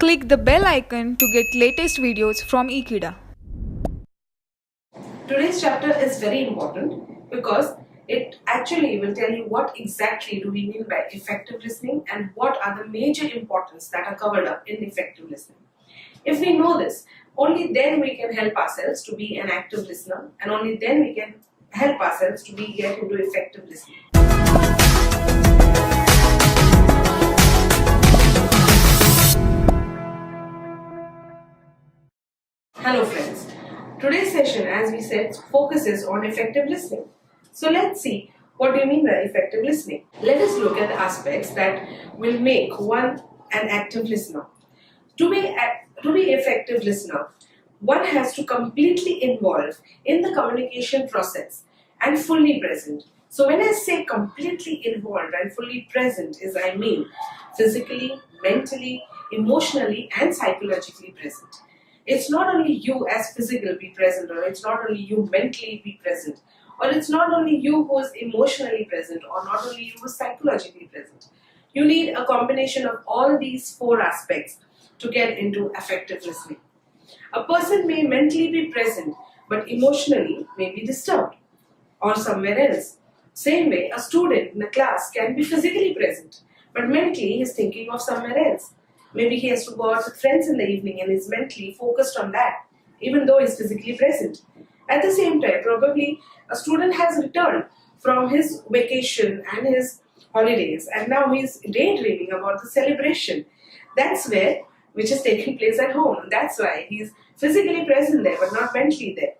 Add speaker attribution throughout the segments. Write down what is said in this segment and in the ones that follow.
Speaker 1: Click the bell icon to get latest videos from Ekeeda.
Speaker 2: Today's chapter is very important because it actually will tell you what exactly do we mean by effective listening and what are the major importance that are covered up in effective listening. If we know this, only then we can help ourselves to be an active listener, and only then we can help ourselves to get into effective listening. Hello friends. Today's session, as we said, focuses on effective listening. So let's see, what do you mean by effective listening? Let us look at the aspects that will make one an active listener. To be effective listener, one has to completely involve in the communication process and fully present. So when I say completely involved and fully present is I mean physically, mentally, emotionally and psychologically present. It's not only you as physical be present, or it's not only you mentally be present, or it's not only you who is emotionally present, or not only you who is psychologically present. You need a combination of all these four aspects to get into effective listening. A person may mentally be present but emotionally may be disturbed or somewhere else. Same way, a student in a class can be physically present but mentally he is thinking of somewhere else. Maybe he has to go out with friends in the evening and is mentally focused on that, even though he is physically present. At the same time, probably a student has returned from his vacation and his holidays and now he is daydreaming about the celebration. That's where, which is taking place at home. That's why he is physically present there but not mentally there.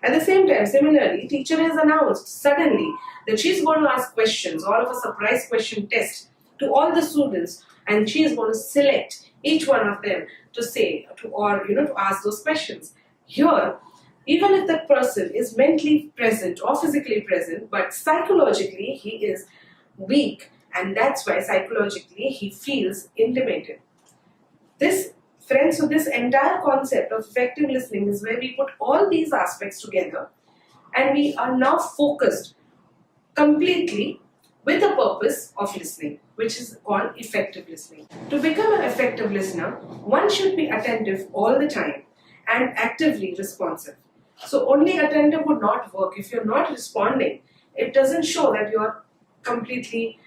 Speaker 2: At the same time, similarly, teacher has announced suddenly that she is going to ask questions, all of a surprise question test to all the students, and she is going to select each one of them to say to ask those questions. Here, even if that person is mentally present or physically present, but psychologically he is weak, and that's why psychologically he feels intimidated. This, friends, so this entire concept of effective listening is where we put all these aspects together and we are now focused completely with the purpose of listening, which is called effective listening. To become an effective listener, one should be attentive all the time and actively responsive. So only attentive would not work. If you're not responding, it doesn't show that you're completely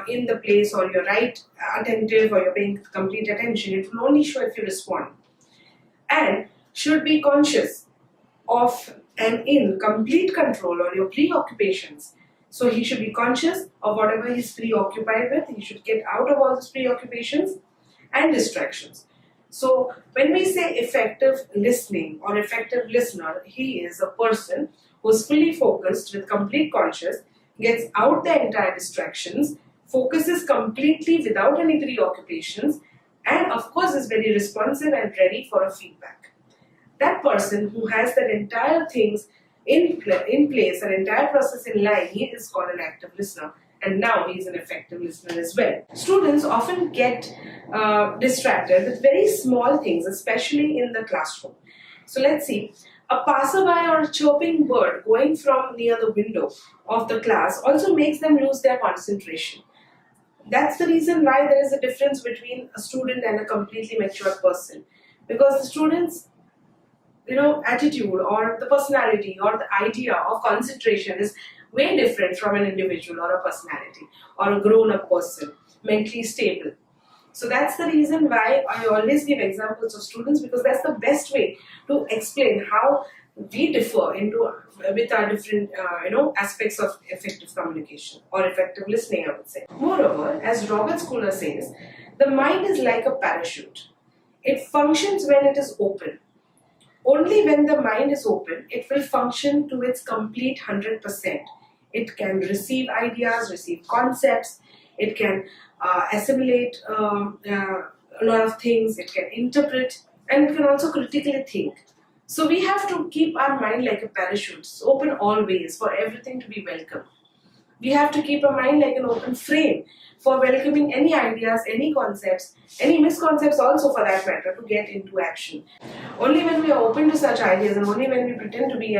Speaker 2: in the place or you're right attentive or you're paying complete attention. It will only show if you respond. And should be conscious of and in complete control on your preoccupations. So he should be conscious of whatever he's preoccupied with. He should get out of all those preoccupations and distractions. So when we say effective listening or effective listener, he is a person who's fully focused with complete conscious, gets out the entire distractions, focuses completely without any preoccupations, and of course is very responsive and ready for a feedback. That person who has that entire things in place, an entire process in line, he is called an active listener, and now he is an effective listener as well. Students often get distracted with very small things, especially in the classroom. So let's see, a passerby or a chirping bird going from near the window of the class also makes them lose their concentration. That's the reason why there is a difference between a student and a completely mature person, because the student's attitude or the personality or the idea of concentration is way different from an individual or a personality or a grown-up person, mentally stable. So that's the reason why I always give examples of students, because that's the best way to explain how we differ with our different aspects of effective communication or effective listening, I would say. Moreover, as Robert Schuller says, the mind is like a parachute. It functions when it is open. Only when the mind is open, it will function to its complete 100%. It can receive ideas, receive concepts, it can assimilate a lot of things, it can interpret, and it can also critically think. So we have to keep our mind like a parachute. It's open always for everything to be welcome. We have to keep our mind like an open frame for welcoming any ideas, any concepts, any misconceptions also for that matter, to get into action. Only when we are open to such ideas and only when we pretend to be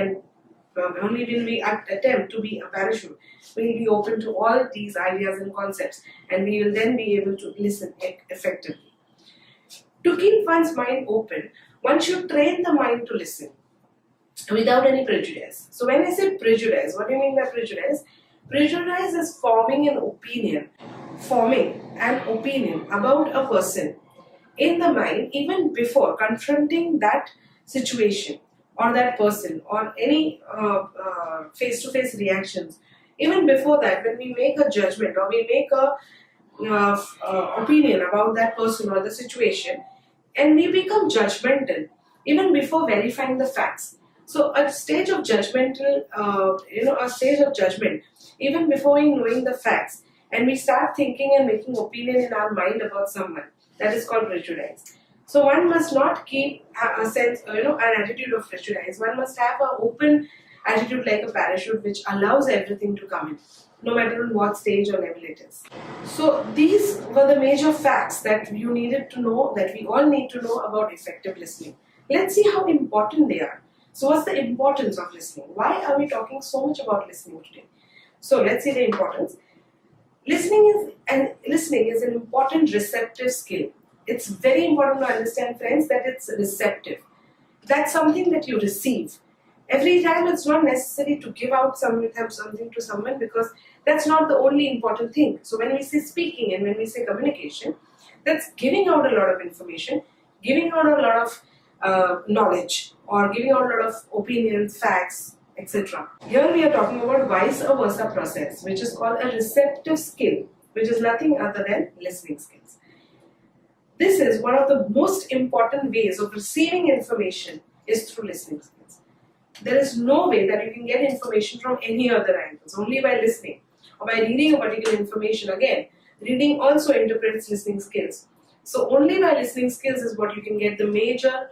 Speaker 2: only when we attempt to be a parachute, we will be open to all these ideas and concepts, and we will then be able to listen effectively. To keep one's mind open, one should train the mind to listen without any prejudice. So when I say prejudice, what do you mean by prejudice? Prejudice is forming an opinion about a person in the mind even before confronting that situation or that person or any face-to-face reactions. Even before that, when we make a judgment or we make a opinion about that person or the situation, and we become judgmental even before verifying the facts. So a stage of judgmental, a stage of judgment even before we knowing the facts, and we start thinking and making opinion in our mind about someone. That is called prejudice. So one must not keep a sense, an attitude of prejudice. One must have an open attitude like a parachute, which allows everything to come in, no matter on what stage or level it is. So these were the major facts that you needed to know, that we all need to know about effective listening. Let's see how important they are. So what's the importance of listening? Why are we talking so much about listening today? So let's see the importance. Listening is an important receptive skill. It's very important to understand, friends, that it's receptive. That's something that you receive. Every time it's not necessary to give out something to someone, because that's not the only important thing. So when we say speaking and when we say communication, that's giving out a lot of information, giving out a lot of knowledge, or giving out a lot of opinions, facts, etc. Here we are talking about vice versa process, which is called a receptive skill, which is nothing other than listening skills. This is one of the most important ways of receiving information is through listening skills. There is no way that you can get information from any other angles, only by listening or by reading a particular information. Again, reading also interprets listening skills. So only by listening skills is what you can get the major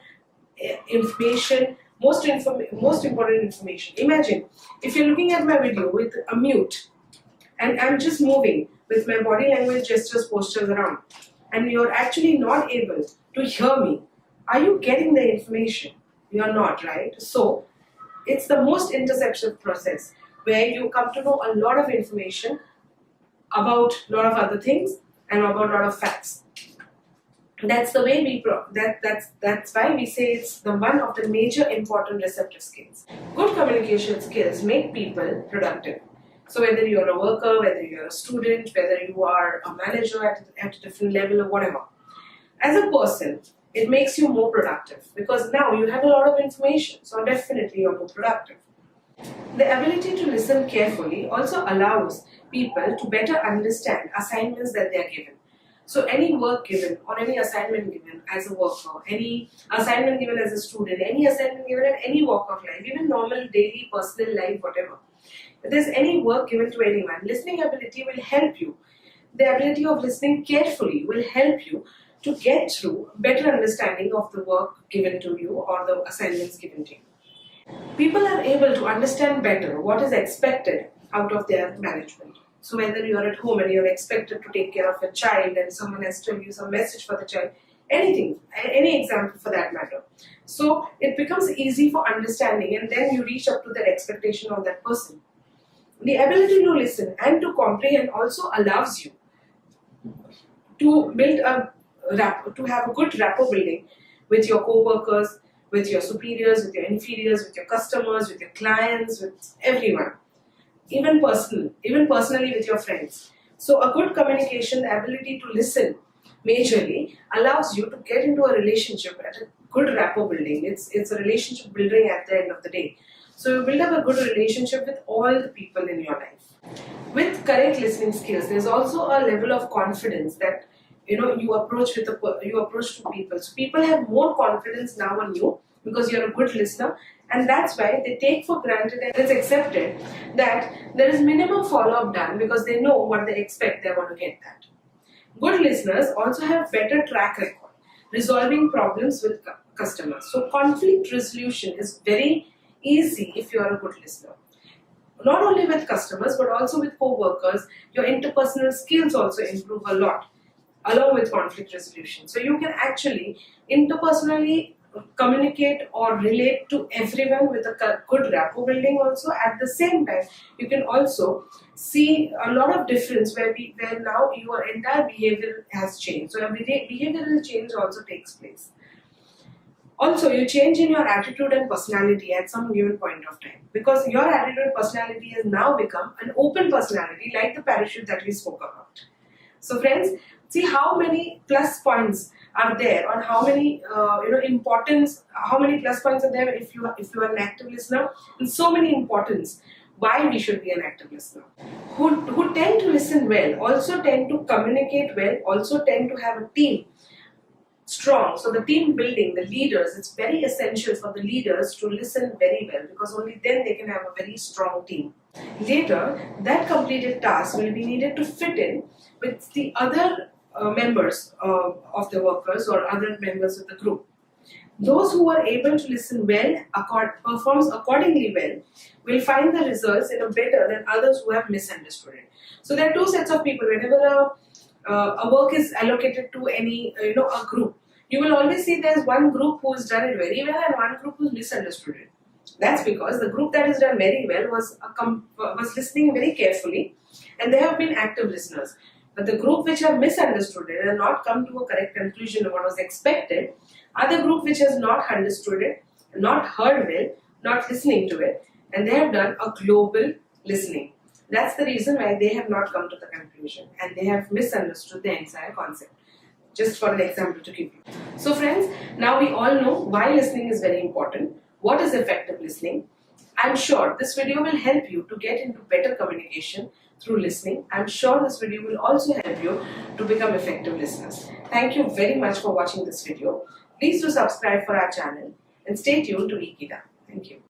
Speaker 2: information, most important information. Imagine if you're looking at my video with a mute and I'm just moving with my body language, gestures, postures around, and you're actually not able to hear me. Are you getting the information? You're not, right? So it's the most interceptive process where you come to know a lot of information about a lot of other things and about a lot of facts. That's the way that's why we say it's the one of the major important receptive skills. Good communication skills make people productive. So whether you're a worker, whether you're a student, whether you are a manager at a different level or whatever, as a person, it makes you more productive because now you have a lot of information. So definitely you're more productive. The ability to listen carefully also allows people to better understand assignments that they are given. So any work given or any assignment given as a worker, any assignment given as a student, any assignment given at any walk of life, even normal daily personal life, whatever. If there's any work given to anyone, listening ability will help you. The ability of listening carefully will help you to get through better understanding of the work given to you or the assignments given to you. People are able to understand better what is expected out of their management. So whether you are at home and you're expected to take care of a child and someone has to give you some message for the child, anything, any example for that matter. So it becomes easy for understanding and then you reach up to that expectation of that person. The ability to listen and to comprehend also allows you to build to have a good rapport building with your co-workers, with your superiors, with your inferiors, with your customers, with your clients, with everyone. Even personally with your friends. So a good communication, the ability to listen majorly allows you to get into a relationship at a good rapport building. It's a relationship building at the end of the day. So you build up a good relationship with all the people in your life. With correct listening skills, there's also a level of confidence that you approach to people. So people have more confidence now on you because you're a good listener, and that's why they take for granted and it's accepted that there is minimum follow-up done because they know what they expect, they're going to get that. Good listeners also have better track record resolving problems with customers. So conflict resolution is very easy if you are a good listener. Not only with customers but also with co-workers, your interpersonal skills also improve a lot along with conflict resolution. So you can actually interpersonally communicate or relate to everyone with a good rapport building. Also, at the same time, you can also see a lot of difference where now your entire behavior has changed. So a behavioral change also takes place. Also, you change in your attitude and personality at some given point of time, because your attitude and personality has now become an open personality, like the parachute that we spoke about. So, friends, see how many plus points are there, or how many importance, how many plus points are there if you are an active listener, and so many importance why we should be an active listener. Who tend to listen well also tend to communicate well, also tend to have a team strong. So the team building, the leaders, it's very essential for the leaders to listen very well, because only then they can have a very strong team. Later, that completed task will be needed to fit in with the other members of the workers or other members of the group. Those who are able to listen well, performs accordingly well, will find the results in a better than others who have misunderstood it. So there are two sets of people. Whenever a work is allocated to any a group, you will always see there's one group who has done it very well and one group who's misunderstood it. That's because the group that has done very well was listening very carefully, and they have been active listeners. But the group which have misunderstood it and not come to a correct conclusion of what was expected are the group which has not understood it, not heard well, not listening to it, and they have done a global listening. That's the reason why they have not come to the conclusion and they have misunderstood the entire concept. Just for an example to give you. So friends, now we all know why listening is very important. What is effective listening? I'm sure this video will help you to get into better communication through listening. I'm sure this video will also help you to become effective listeners. Thank you very much for watching this video. Please do subscribe for our channel and stay tuned to Ikida. Thank you.